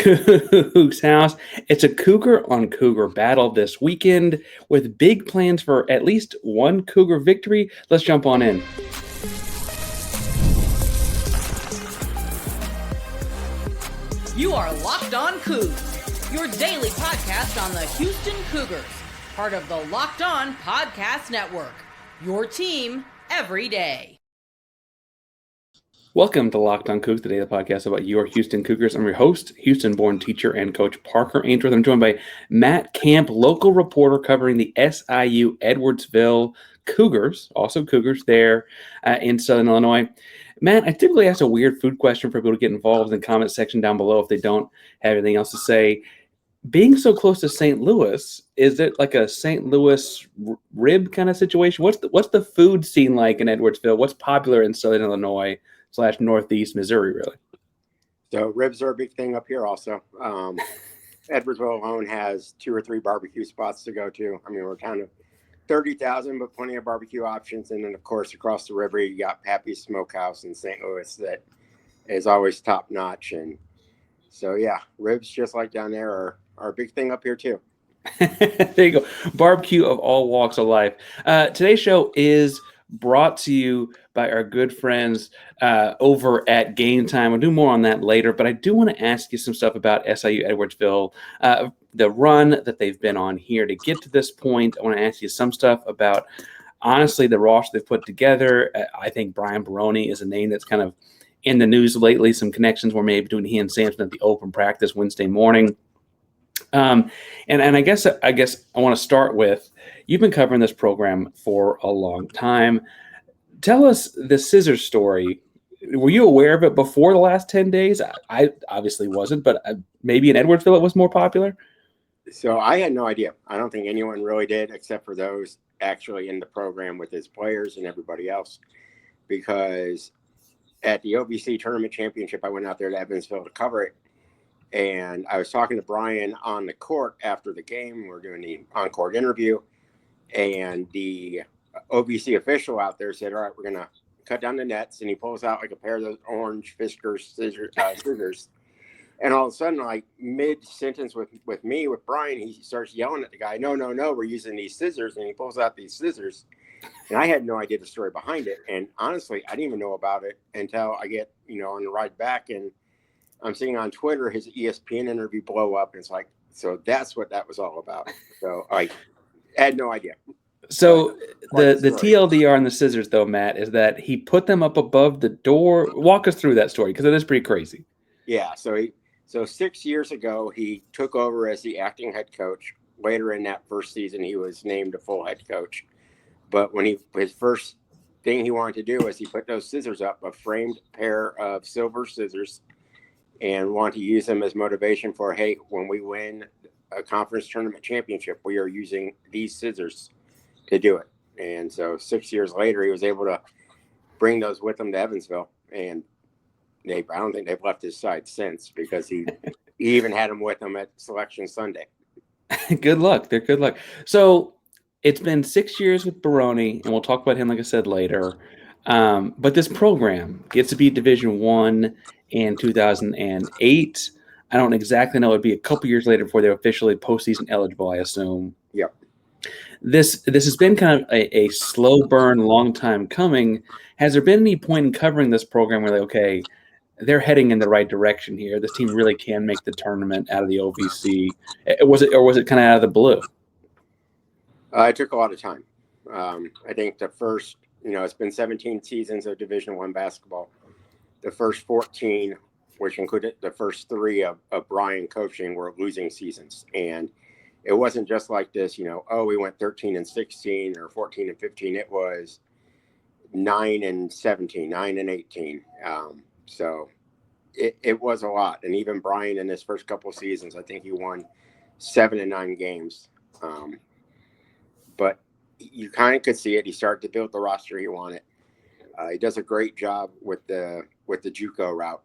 Coogs House. It's a Cougar on Cougar battle this weekend with big plans for at least one Cougar victory. Let's jump on in. You are Locked On Cougs, your daily podcast on the Houston Cougars, part of the Locked On Podcast Network, your team every day. Welcome to Locked On Cougs, the daily podcast about your Houston Cougars. I'm your host, Houston-born teacher and coach Parker Ainsworth. I'm joined by Matt Camp, local reporter covering the SIU Edwardsville Cougars, also Cougars there in Southern Illinois. Matt, I typically ask a weird food question for people to get involved in the comment section down below if they don't have anything else to say. Being so close to St. Louis, is it like a St. Louis rib kind of situation? What's the food scene like in Edwardsville? What's popular in Southern Illinois / Northeast Missouri, really? So ribs are a big thing up here also. Edwardsville alone has 2 or 3 barbecue spots to go to. I mean, we're kind of 30,000, but plenty of barbecue options. And then, of course, across the river, you got Pappy's Smokehouse in St. Louis that is always top notch. And so, yeah, ribs just like down there are a big thing up here, too. There you go. Barbecue of all walks of life. Today's show is brought to you by our good friends over at Game Time. We'll do more on that later, but I do want to ask you some stuff about SIU Edwardsville, the run that they've been on here to get to this point. I want to ask you some stuff about, honestly, the roster they've put together. I think Brian Barone is a name that's kind of in the news lately. Some connections were made between he and Sampson at the open practice Wednesday morning. And I guess I want to start with, you've been covering this program for a long time. Tell us the scissors story. Were you aware of it before the last 10 days? I obviously wasn't, but maybe in Edwardsville it was more popular. So I had no idea. I don't think anyone really did, except for those actually in the program with his players and everybody else. Because at the OVC Tournament Championship, I went out there to Evansville to cover it. And I was talking to Brian on the court after the game. We were doing the on-court interview. And the OVC official out there said, all right, we're going to cut down the nets. And he pulls out like a pair of those orange Fisker scissors. And all of a sudden, like mid-sentence with Brian, he starts yelling at the guy, no, we're using these scissors. And he pulls out these scissors. And I had no idea the story behind it. And honestly, I didn't even know about it until I get, on the ride back. And I'm seeing on Twitter his ESPN interview blow up. And it's like, so that's what that was all about. So I had no idea. So the TLDR on the scissors, though, Matt, is that he put them up above the door. Walk us through that story, because it is pretty crazy. Yeah. So 6 years ago, he took over as the acting head coach. Later in that first season, he was named a full head coach. But when his first thing he wanted to do was he put those scissors up, a framed pair of silver scissors, and wanted to use them as motivation for, hey, when we win a conference tournament championship, we are using these scissors to do it. And so 6 years later, he was able to bring those with him to Evansville. And I don't think they've left his side since, because he even had them with him at Selection Sunday. Good luck. They're good luck. So it's been 6 years with Barone, and we'll talk about him, like I said, later. But this program gets to be Division I in 2008. I don't exactly know. It'd be a couple years later before they're officially postseason eligible, I assume. Yep. This has been kind of a slow burn, long time coming. Has there been any point in covering this program where, okay, they're heading in the right direction here? This team really can make the tournament out of the OVC. Was it kind of out of the blue? It took a lot of time. I think the first, it's been 17 seasons of Division I basketball. The first 14, which included the first 3 of Brian coaching, were losing seasons. And it wasn't just like this, we went 13-16 or 14-15. It was 9-17, 9-18. So it was a lot. And even Brian in his first couple of seasons, I think he won 7 and 9 games. But you kind of could see it. He started to build the roster he wanted. He does a great job with the JUCO route.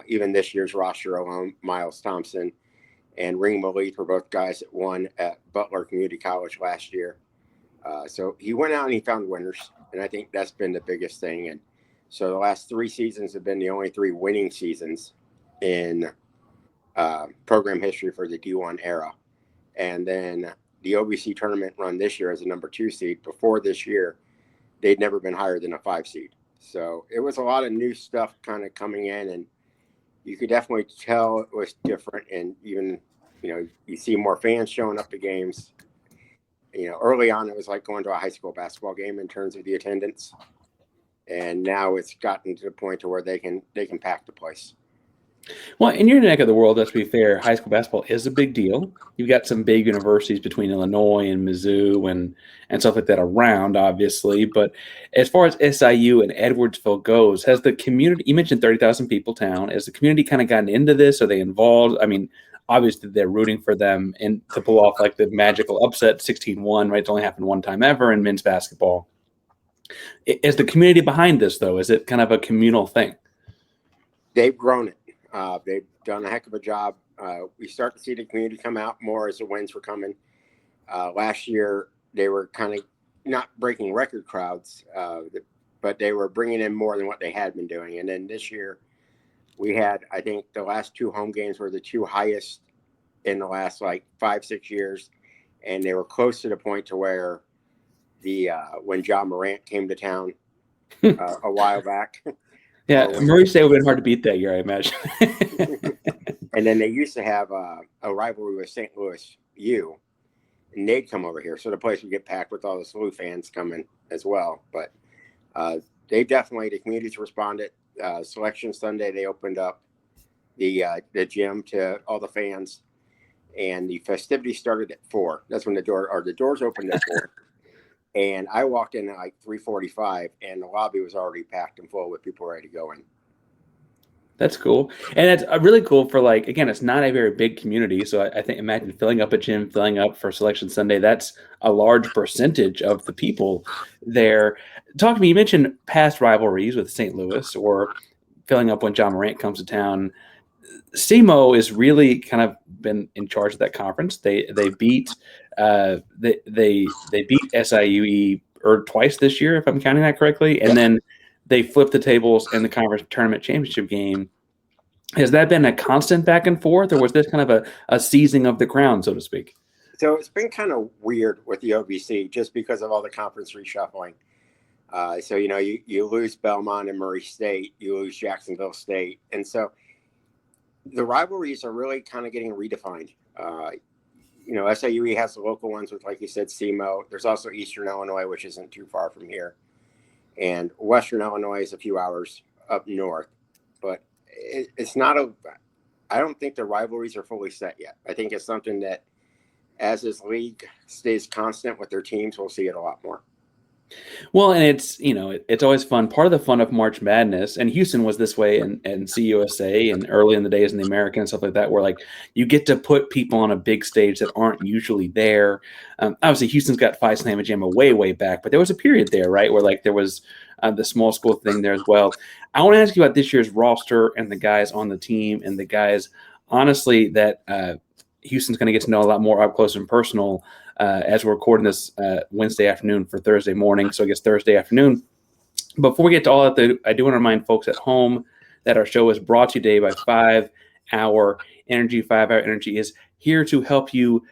Even this year's roster alone, Miles Thompson and Ring Malith were both guys that won at Butler Community College last year. So he went out and he found winners, and I think that's been the biggest thing. And so the last 3 seasons have been the only 3 winning seasons in program history for the D1 era. And then the OVC tournament run this year as a number 2 seed. Before this year, they'd never been higher than a 5 seed. So it was a lot of new stuff kind of coming in, and you could definitely tell it was different. And even, you see more fans showing up to games. Early on, it was like going to a high school basketball game in terms of the attendance. And now it's gotten to the point to where they can pack the place. Well, in your neck of the world, let's be fair, high school basketball is a big deal. You've got some big universities between Illinois and Mizzou and stuff like that around, obviously. But as far as SIU and Edwardsville goes, has the community, you mentioned 30,000 people town, has the community kind of gotten into this? Are they involved? I mean, obviously they're rooting for them and to pull off like the magical upset 16-1, right? It's only happened one time ever in men's basketball. Is the community behind this, though? Is it kind of a communal thing? They've grown it. They've done a heck of a job. We start to see the community come out more as the wins were coming. Last year, they were kind of not breaking record crowds, but they were bringing in more than what they had been doing. And then this year, we had, I think, the last 2 home games were the 2 highest in the last 5-6 years. And they were close to the point to where when John Morant came to town a while back. Yeah, Murray State would have been hard to beat that year, I imagine. And then they used to have a rivalry with St. Louis U, and they'd come over here. So the place would get packed with all the SIU fans coming as well. But the community's responded. Selection Sunday, they opened up the gym to all the fans, and the festivities started at 4. That's when the doors opened at 4. And I walked in at 3:45, and the lobby was already packed and full with people ready to go in. That's cool. And that's really cool for again, it's not a very big community. So I think, imagine filling up a gym, filling up for Selection Sunday. That's a large percentage of the people there. Talk to me, you mentioned past rivalries with St. Louis or filling up when John Morant comes to town. SEMO has really kind of been in charge of that conference. They beat they beat SIUE twice this year, if I'm counting that correctly, and then they flipped the tables in the conference tournament championship game. Has that been a constant back and forth, or was this kind of a seizing of the crown, so to speak? So it's been kind of weird with the OVC just because of all the conference reshuffling. So you lose Belmont and Murray State, you lose Jacksonville State, and so the rivalries are really kind of getting redefined. SIUE has the local ones with, like you said, SEMO. There's also Eastern Illinois, which isn't too far from here. And Western Illinois is a few hours up north. But it's not I don't think the rivalries are fully set yet. I think it's something that as this league stays constant with their teams, we'll see it a lot more. Well, and it's always fun. Part of the fun of March Madness, and Houston was this way, and CUSA, and early in the days in the American and stuff like that, where you get to put people on a big stage that aren't usually there. Obviously, Houston's got Phi Slamma Jamma way back, but there was a period there, right, where there was the small school thing there as well. I want to ask you about this year's roster and the guys on the team and the guys, honestly, that Houston's going to get to know a lot more up close and personal as we're recording this Wednesday afternoon for Thursday morning. So I guess Thursday afternoon. Before we get to all that, I do want to remind folks at home that our show is brought to you today by 5 Hour Energy. 5 Hour Energy is here to help you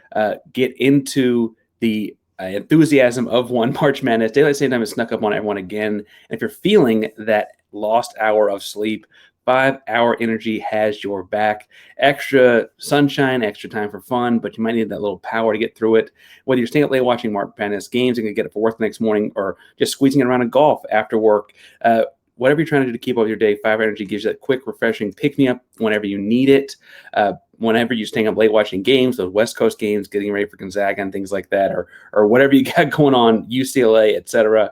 get into the enthusiasm of March Madness. Daylight saving time has snuck up on everyone again. And if you're feeling that lost hour of sleep, 5 Hour Energy has your back. Extra sunshine, extra time for fun, but you might need that little power to get through it. Whether you're staying up late watching March Madness games and get up for work the next morning, or just squeezing it around a golf after work, whatever you're trying to do to keep up your day, 5 Hour Energy gives you that quick, refreshing pick-me-up whenever you need it. Whenever you're staying up late watching games, those West Coast games, getting ready for Gonzaga and things like that, or whatever you got going on, UCLA, etc.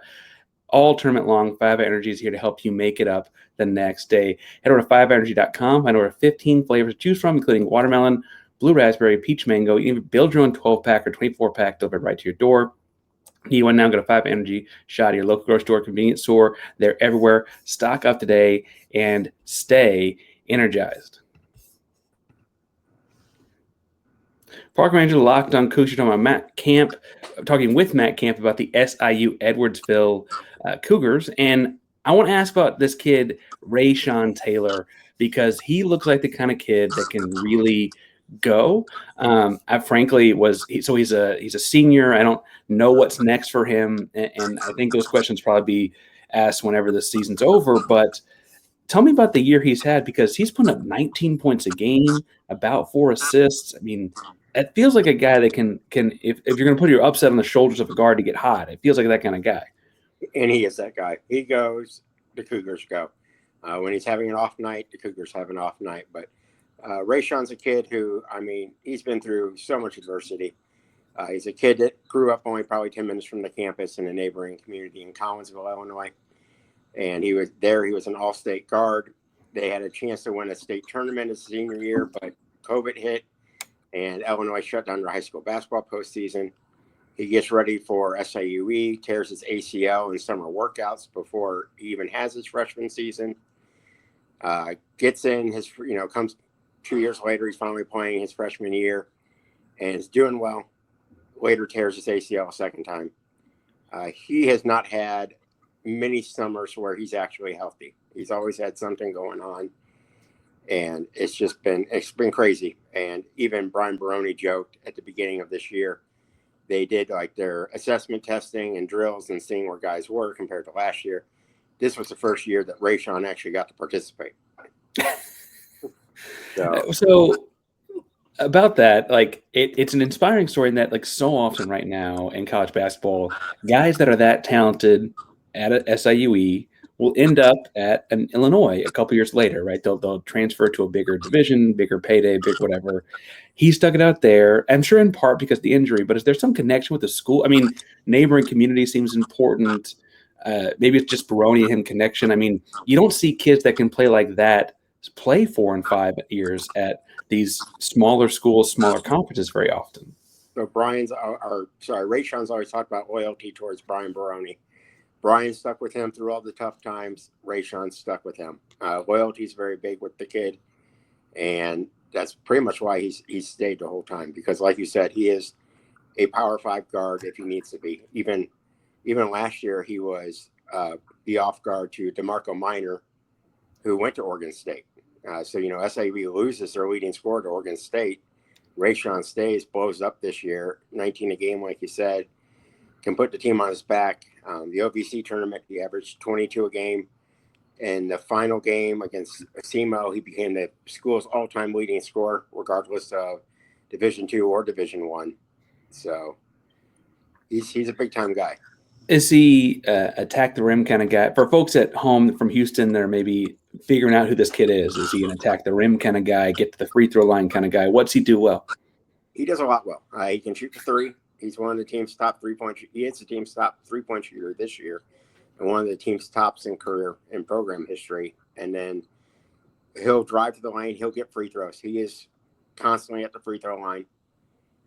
All tournament long, 5 Hour Energy is here to help you make it up the next day. Head over to 5hourenergy.com. Find over 15 flavors to choose from, including watermelon, blue raspberry, peach mango. You can even build your own 12-pack or 24-pack delivered right to your door. You want now go to 5 Energy Shot at your local grocery store, convenience store. They're everywhere. Stock up today and stay energized. Park Manager Locked on Cougs. You're talking with Matt Camp about the SIU Edwardsville Cougars. And I want to ask about this kid, Rayshawn Taylor. because he looks like the kind of kid that can really go. I frankly he's a senior. I don't know what's next for him, and I think those questions probably be asked whenever the season's over. But tell me about the year he's had, because he's putting up 19 points a game, about 4 assists. I mean, it feels like a guy that can if you're going to put your upset on the shoulders of a guard to get hot, it feels like that kind of guy. And he is that guy. He goes, the Cougars go. When he's having an off night, the Cougars have an off night. But Rayshon's a kid who, I mean, he's been through so much adversity. He's a kid that grew up only probably 10 minutes from the campus in a neighboring community in Collinsville, Illinois. And he was there. He was an all-state guard. They had a chance to win a state tournament his senior year, but COVID hit, and Illinois shut down their high school basketball postseason. He gets ready for SIUE, tears his ACL in summer workouts before he even has his freshman season. Gets in his, comes 2 years later, he's finally playing his freshman year and is doing well. Later tears his ACL a second time. He has not had many summers where he's actually healthy. He's always had something going on, and it's been crazy. And even Brian Barone joked at the beginning of this year, they did like their assessment testing and drills and seeing where guys were compared to last year. This was the first year that Rayshon actually got to participate. So about that, like it's an inspiring story in that, like, so often right now in college basketball, guys that are that talented at a SIUE will end up at an Illinois a couple years later, right? They'll transfer to a bigger division, bigger payday, big whatever. He stuck it out there, I'm sure in part because of the injury, but is there some connection with the school? I mean, neighboring community seems important. Maybe it's just Barone and him connection. I mean, you don't see kids that can play like that play 4 and 5 years at these smaller schools, smaller conferences very often. So Rayshon's always talked about loyalty towards Brian Barone. Brian stuck with him through all the tough times. Rayshon stuck with him. Loyalty is very big with the kid, and that's pretty much why he's stayed the whole time. Because, like you said, he is a Power 5 guard if he needs to be. Even last year, he was the off guard to DeMarco Minor, who went to Oregon State. SIU loses their leading scorer to Oregon State. Rayshon stays, blows up this year, 19 a game, like you said, can put the team on his back. The OVC tournament, he averaged 22 a game. In the final game against SEMO, he became the school's all-time leading scorer, regardless of Division II or Division I. So he's a big-time guy. Is he attack the rim kind of guy? For folks at home from Houston, they're maybe figuring out who this kid is. Is he an attack the rim kind of guy, get to the free throw line kind of guy? What's he do well? He does a lot well. He can shoot the three. He's one of the team's top 3-point. He is the team's top 3-point shooter this year, and one of the team's tops in career and program history. And then he'll drive to the lane. He'll get free throws. He is constantly at the free throw line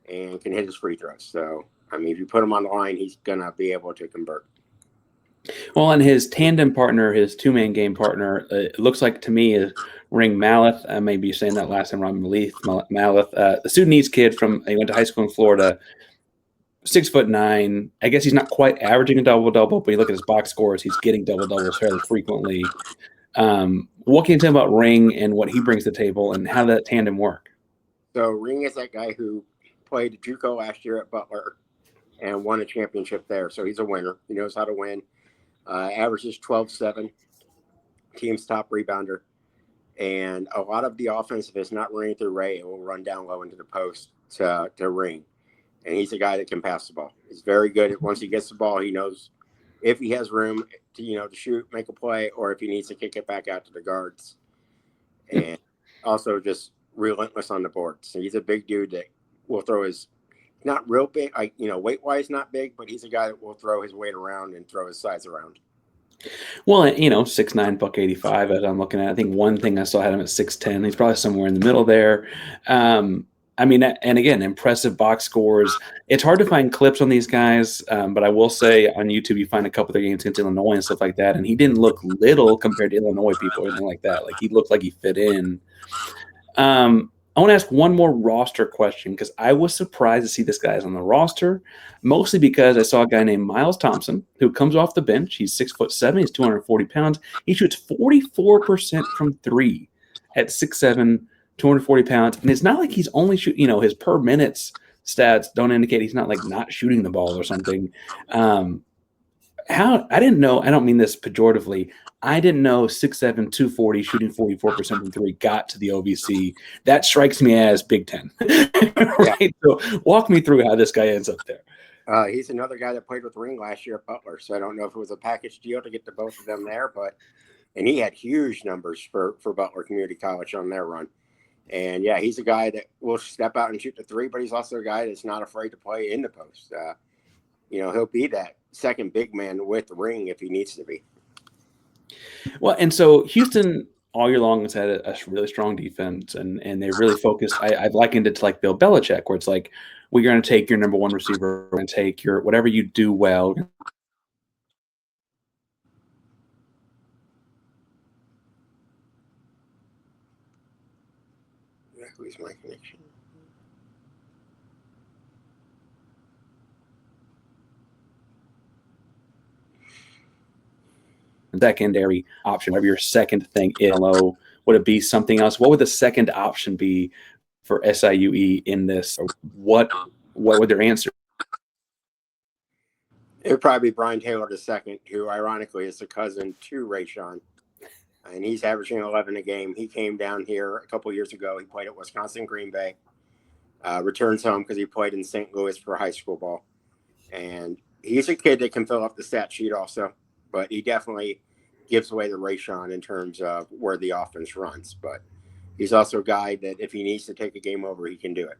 and can hit his free throws. So, I mean, if you put him on the line, he's going to be able to convert. Well, and his tandem partner, his two-man game partner, it looks like to me is Ring Malith. I may be saying that last time wrong. Malith, the Sudanese kid he went to high school in Florida, 6'9". I guess he's not quite averaging a double-double, but you look at his box scores, he's getting double-doubles fairly frequently. What can you tell about Ring and what he brings to the table and how that tandem work? So Ring is that guy who played JUCO last year at Butler and won a championship there. So he's a winner. He knows how to win. Averages 12-7, team's top rebounder. And a lot of the offense, if it's not running through Ray, it will run down low into the post to Ring. And he's a guy that can pass the ball. He's very good. Once he gets the ball, he knows if he has room to shoot, make a play, or if he needs to kick it back out to the guards. And also just relentless on the boards. So he's a big dude that will throw his – not real big, weight-wise not big, but he's a guy that will throw his weight around and throw his size around. Well, 6'9", buck 85 as I'm looking at. I think one thing I saw had him at 6'10". He's probably somewhere in the middle there. And again, impressive box scores. It's hard to find clips on these guys, but I will say on YouTube you find a couple of their games against Illinois and stuff like that, and he didn't look little compared to Illinois people or anything like that. Like, he looked like he fit in. I want to ask one more roster question because I was surprised to see this guy's on the roster, mostly because I saw a guy named Miles Thompson who comes off the bench. He's 6'7". He's 240 pounds. He shoots 44% from three. at 6'7", 240 pounds. And it's not like he's only shooting, his per minutes stats don't indicate he's not like not shooting the ball or something. I didn't know, I don't mean this pejoratively, I didn't know 6'7", 240, shooting 44% from three got to the OVC. That strikes me as Big Ten. Right? Yeah. So walk me through how this guy ends up there. He's another guy that played with Ring last year at Butler, so I don't know if it was a package deal to get to both of them there, and he had huge numbers for Butler Community College on their run. And yeah, he's a guy that will step out and shoot the three, but he's also a guy that's not afraid to play in the post. He'll be that second big man with Ring if he needs to be. Well, and so Houston all year long has had a really strong defense, and they really focused. I've likened it to like Bill Belichick, where it's like, we're going to take your number one receiver and take your whatever you do well. Who's my connection? Secondary option, whatever your second thing is. Would it be something else? What would the second option be for SIUE in this? What would their answer? It would probably be Brian Taylor II, who ironically is the cousin to Rayshon. And he's averaging 11 a game. He came down here a couple years ago. He played at Wisconsin Green Bay. Returns home because he played in St. Louis for high school ball. And he's a kid that can fill up the stat sheet also. But he definitely gives away the Rayshon in terms of where the offense runs. But he's also a guy that if he needs to take a game over, he can do it.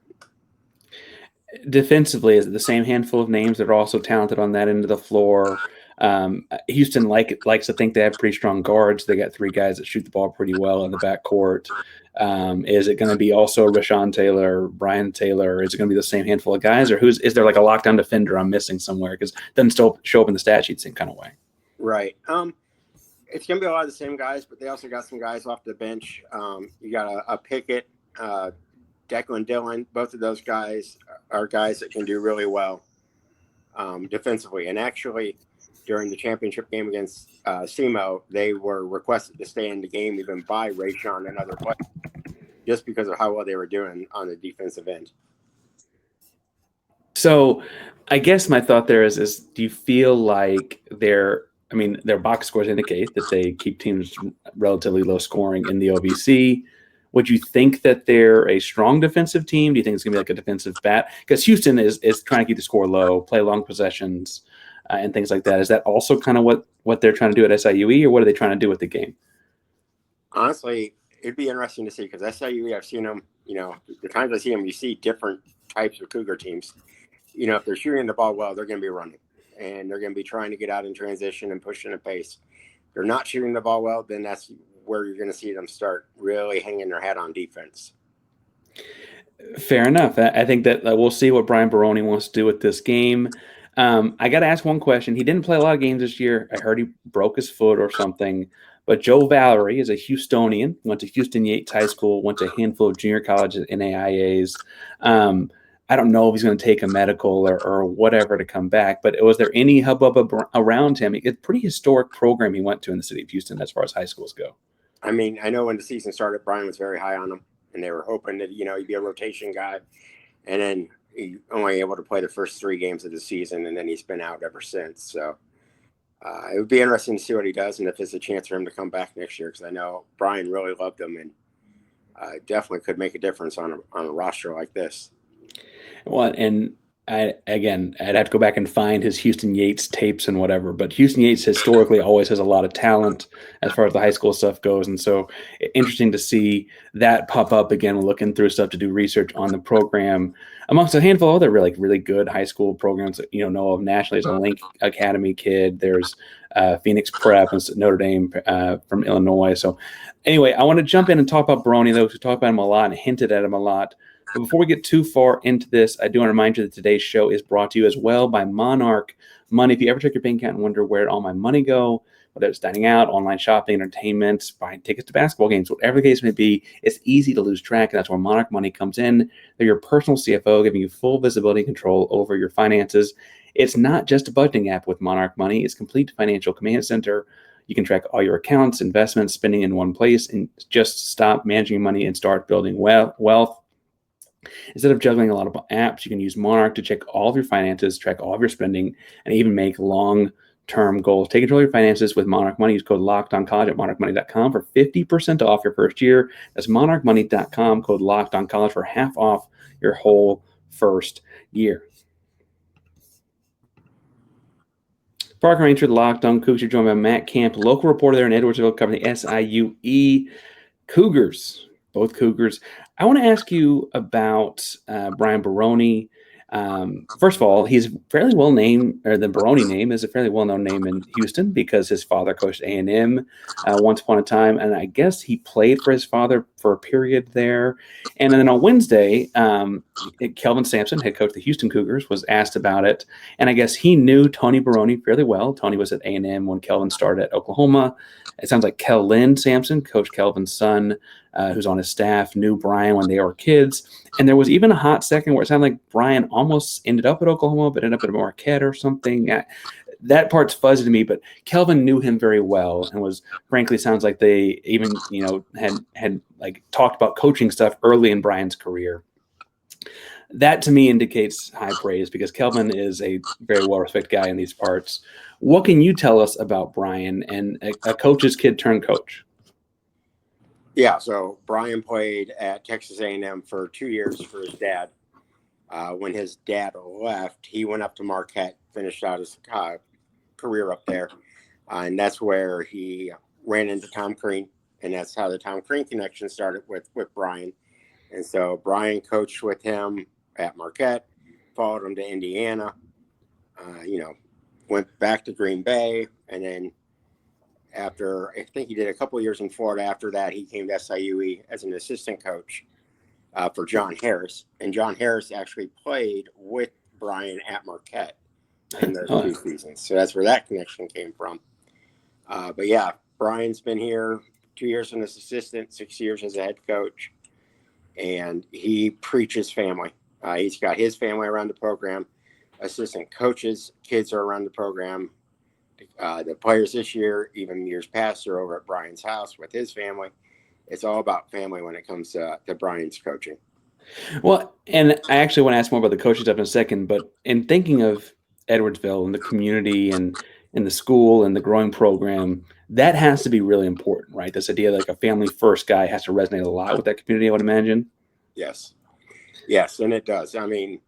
Defensively, is it the same handful of names that are also talented on that end of the floor? Houston likes to think they have pretty strong guards. They got three guys that shoot the ball pretty well in the backcourt. Is it going to be also Rashawn Taylor, Brian Taylor? Is it going to be the same handful of guys, or is there like a lockdown defender I'm missing somewhere because it doesn't still show up in the stat sheet same kind of way? Right. It's going to be a lot of the same guys, but they also got some guys off the bench. You got a Pickett, Declan Dillon. Both of those guys are guys that can do really well defensively. And actually, during the championship game against SEMO, they were requested to stay in the game even by Rayshon and other players just because of how well they were doing on the defensive end. So I guess my thought there is do you feel like their box scores indicate that they keep teams relatively low scoring in the OVC? Would you think that they're a strong defensive team? Do you think it's going to be like a defensive bat? Because Houston is trying to keep the score low, play long possessions, and things like that. Is that also kind of what they're trying to do at SIUE, or what are they trying to do with the game? Honestly, it'd be interesting to see because SIUE, I've seen them, the times I see them, you see different types of Cougar teams. If they're shooting the ball well, they're going to be running, and they're going to be trying to get out in transition and pushing a pace. If they're not shooting the ball well, then that's where you're going to see them start really hanging their head on defense. Fair enough. I think that we'll see what Brian Barone wants to do with this game. I got to ask one question. He didn't play a lot of games this year. I heard he broke his foot or something. But Joe Valerie is a Houstonian, went to Houston Yates High School, went to a handful of junior colleges, NAIAs. I don't know if he's going to take a medical or whatever to come back, but was there any hubbub around him? It's a pretty historic program he went to in the city of Houston as far as high schools go. I mean, I know when the season started, Brian was very high on him, and they were hoping that, he'd be a rotation guy. And then he only able to play the first 3 games of the season, and then he's been out ever since. So it would be interesting to see what he does and if there's a chance for him to come back next year, because I know Brian really loved him and definitely could make a difference on a roster like this. Well, and I'd have to go back and find his Houston Yates tapes and whatever, but Houston Yates historically always has a lot of talent as far as the high school stuff goes. And so interesting to see that pop up again, looking through stuff to do research on the program amongst a handful of other really good high school programs that, know of nationally. There's a Link Academy kid. There's Phoenix Prep and Notre Dame from Illinois. So anyway, I want to jump in and talk about Barone, though, because we talked about him a lot and hinted at him a lot. But before we get too far into this, I do want to remind you that today's show is brought to you as well by Monarch Money. If you ever check your bank account and wonder where all my money go, whether it's dining out, online shopping, entertainment, buying tickets to basketball games, whatever the case may be, it's easy to lose track, and that's where Monarch Money comes in. They're your personal CFO, giving you full visibility and control over your finances. It's not just a budgeting app with Monarch Money. It's complete financial command center. You can track all your accounts, investments, spending in one place, and just stop managing money and start building wealth. Instead of juggling a lot of apps, you can use Monarch to check all of your finances, track all of your spending, and even make long-term goals. Take control of your finances with Monarch Money. Use code LOCKEDONCollege at monarchmoney.com for 50% off your first year. That's monarchmoney.com, code LOCKEDONCollege for half off your whole first year. Parker Ranger, the Locked On Cougs. You're joined by Matt Camp, local reporter there in Edwardsville, covering the SIUE Cougars, both Cougars. I want to ask you about Brian Barone. First of all, he's fairly well named, or the Barone name is a fairly well-known name in Houston because his father coached A&M once upon a time, and I guess he played for his father for a period there. And then on Wednesday, Kelvin Sampson, head coach of the Houston Cougars, was asked about it, and I guess he knew Tourney Barone fairly well. Tourney was at A&M when Kelvin started at Oklahoma. It sounds like Kellen Sampson, Coach Kelvin's son, who's on his staff, knew Brian when they were kids. And there was even a hot second where it sounded like Brian almost ended up at Oklahoma, but ended up at Marquette or something. That part's fuzzy to me, but Kelvin knew him very well and was, frankly, sounds like they even, had like talked about coaching stuff early in Brian's career. That to me indicates high praise because Kelvin is a very well-respected guy in these parts. What can you tell us about Brian and a coach's kid turned coach? Yeah, so Brian played at Texas A&M for 2 years for his dad. When his dad left, he went up to Marquette, finished out his career up there. And that's where he ran into Tom Crean. And that's how the Tom Crean connection started with Brian. And so Brian coached with him at Marquette, followed him to Indiana, went back to Green Bay. And then after, I think he did a couple of years in Florida. After that, he came to SIUE as an assistant coach for John Harris. And John Harris actually played with Brian at Marquette in those 2 seasons. So that's where that connection came from. But yeah, Brian's been here 2 years as an assistant, 6 years as a head coach. And he preaches family. He's got his family around the program. Assistant coaches, kids are around the program. The players this year, even years past, are over at Brian's house with his family. It's all about family when it comes to Brian's coaching. Well, and I actually want to ask more about the coaching stuff in a second, but in thinking of Edwardsville and the community and the school and the growing program, that has to be really important, right? This idea like a family first guy has to resonate a lot with that community, I would imagine. Yes, and it does. I mean,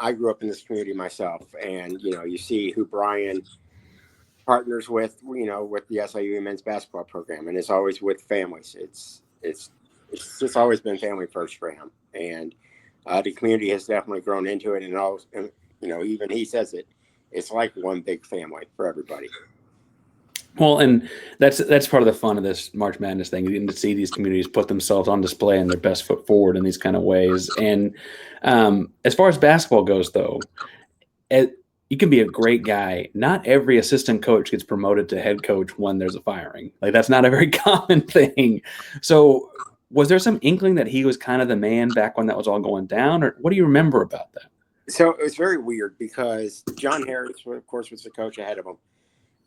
I grew up in this community myself, and you see who Brian partners with the SIU men's basketball program, and it's always with families. It's just always been family first for him, and the community has definitely grown into it. And even he says it's like one big family for everybody. Well, and that's part of the fun of this March Madness thing, getting to see these communities put themselves on display and their best foot forward in these kind of ways. And as far as basketball goes, though, you can be a great guy. Not every assistant coach gets promoted to head coach when there's a firing. Like, that's not a very common thing. So was there some inkling that he was kind of the man back when that was all going down? Or what do you remember about that? So it was very weird because John Harris, of course, was the coach ahead of him.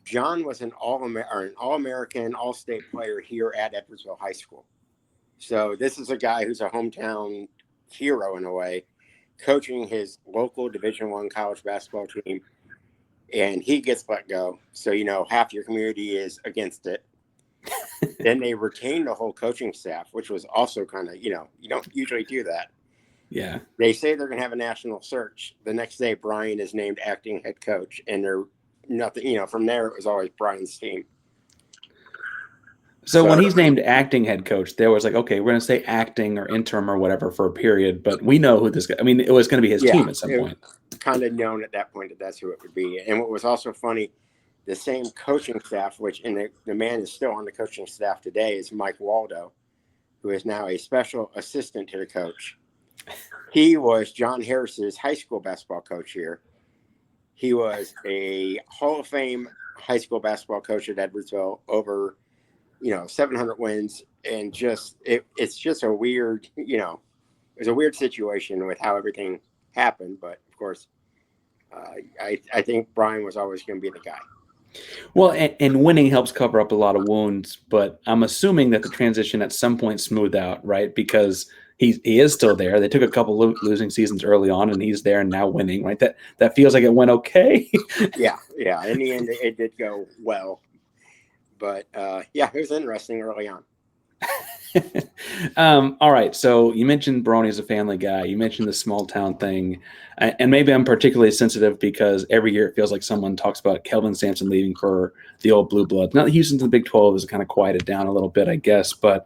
John was an All-American, All-State player here at Edwardsville High School. So this is a guy who's a hometown hero in a way, coaching his local Division I college basketball team, and he gets let go. So, half your community is against it. Then they retain the whole coaching staff, which was also kind of, you don't usually do that. Yeah. They say they're going to have a national search. The next day, Brian is named acting head coach, and they're nothing, from there, it was always Brian's team. So when he's named acting head coach, there was like, okay, we're going to say acting or interim or whatever for a period, but we know who this guy, it was going to be his team at some point. Kind of known at that point that's who it would be. And what was also funny, the same coaching staff, the man is still on the coaching staff today, is Mike Waldo, who is now a special assistant to the coach. He was John Harris's high school basketball coach here. He was a Hall of Fame high school basketball coach at Edwardsville, over 700 wins, and it's just a weird, it was a weird situation with how everything happened. But of course, I think Brian was always going to be the guy. Well, and winning helps cover up a lot of wounds, but I'm assuming that the transition at some point smoothed out, right? Because he is still there. They took a couple losing seasons early on, and he's there and now winning, right? That feels like it went okay. Yeah. In the end, it did go well, but it was interesting early on. All right. So you mentioned Barone is a family guy. You mentioned the small town thing. And maybe I'm particularly sensitive because every year it feels like someone talks about Kelvin Sampson leaving for the old Blue Bloods. Now that Houston's in the Big 12 is kind of quieted down a little bit, I guess. But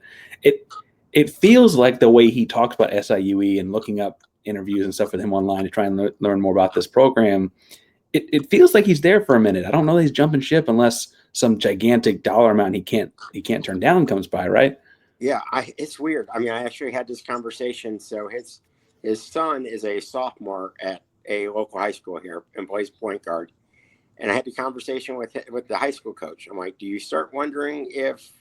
it feels like the way he talks about SIUE and looking up interviews and stuff with him online to try and learn more about this program, it feels like he's there for a minute. I don't know that he's jumping ship unless some gigantic dollar amount he can't turn down comes by, right? Yeah, it's weird. I mean, I actually had this conversation. So his son is a sophomore at a local high school here and plays point guard. And I had the conversation with the high school coach. I'm like, do you start wondering if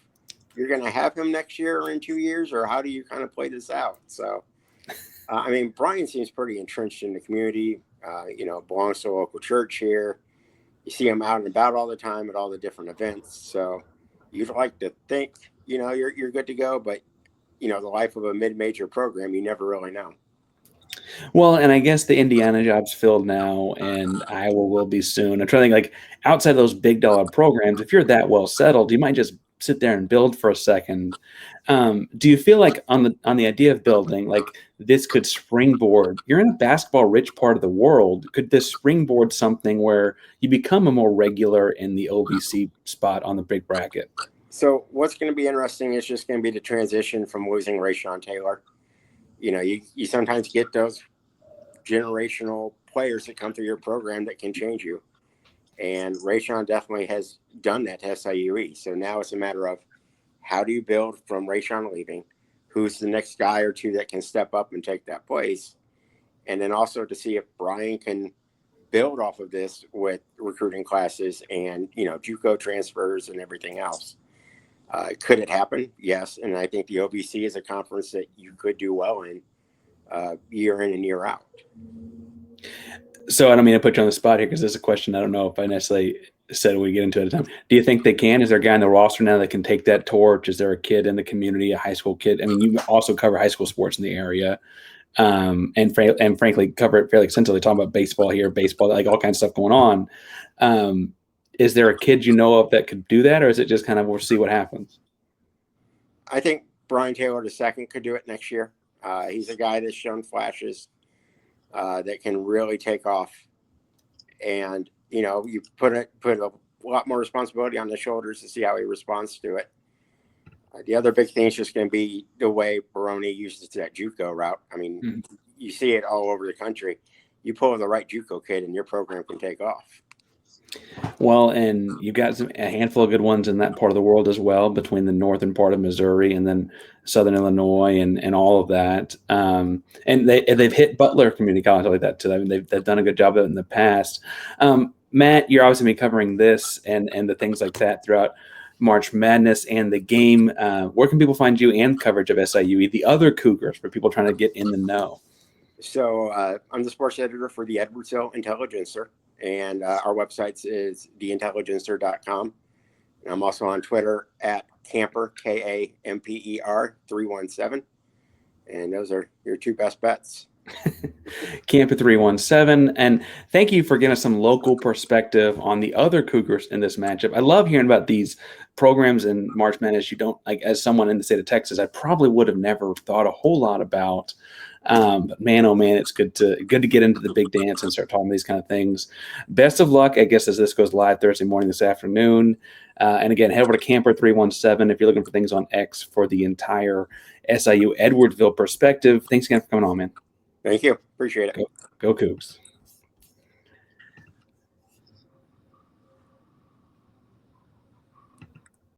you're going to have him next year or in 2 years, or how do you kind of play this out? So, I mean, Brian seems pretty entrenched in the community, belongs to a local church here. You see him out and about all the time at all the different events. So you'd like to think, you're good to go, but the life of a mid-major program, you never really know. Well, and I guess the Indiana job's filled now, and Iowa will be soon. I'm trying to think, like, outside of those big dollar programs, if you're that well settled, you might just sit there and build for a second. Do you feel like on the idea of building, like this could springboard? You're in a basketball-rich part of the world. Could this springboard something where you become a more regular in the OVC spot on the big bracket? So what's going to be interesting is just going to be the transition from losing Rayshon Taylor. You sometimes get those generational players that come through your program that can change you. And Rayshon definitely has done that to SIUE. So now it's a matter of how do you build from Rayshon leaving? Who's the next guy or two that can step up and take that place? And then also to see if Brian can build off of this with recruiting classes and, JUCO transfers and everything else. Could it happen? Yes. And I think the OVC is a conference that you could do well in year in and year out. So I don't mean to put you on the spot here because this is a question I don't know if I necessarily said we get into it at a time. Do you think they can? Is there a guy in the roster now that can take that torch? Is there a kid in the community, a high school kid? I mean, you also cover high school sports in the area, and frankly cover it fairly extensively. Talking about baseball here, like all kinds of stuff going on. Is there a kid you know of that could do that, or is it just kind of we'll see what happens? I think Brian Taylor II could do it next year. He's a guy that's shown flashes that can really take off, and you put a lot more responsibility on the shoulders to see how he responds to it. The other big thing is just going to be the way Barone uses that JUCO route. I mean, you see it all over the country. You pull the right JUCO kid, and your program can take off. Well, and you've got a handful of good ones in that part of the world as well, between the northern part of Missouri and then southern Illinois and all of that. And they've hit Butler Community College like that too. I mean, they've done a good job of it in the past. Matt, you're obviously covering this and the things like that throughout March Madness and the game. Where can people find you and coverage of SIUE, the other Cougars, for people trying to get in the know? So I'm the sports editor for the Edwardsville Intelligencer. And our website is theintelligencer.com. And I'm also on Twitter at Camper, Kamper 317. And those are your two best bets. Camper 317. And thank you for giving us some local perspective on the other Cougars in this matchup. I love hearing about these programs in March Madness. You don't, like, as someone in the state of Texas, I probably would have never thought a whole lot about. But man, oh man, it's good to get into the big dance and start talking these kind of things. Best of luck, I guess, as this goes live Thursday morning this afternoon. And again, head over to Camper 317 if you're looking for things on X for the entire SIU Edwardsville perspective. Thanks again for coming on, man. Thank you. Appreciate it. Go Cougs.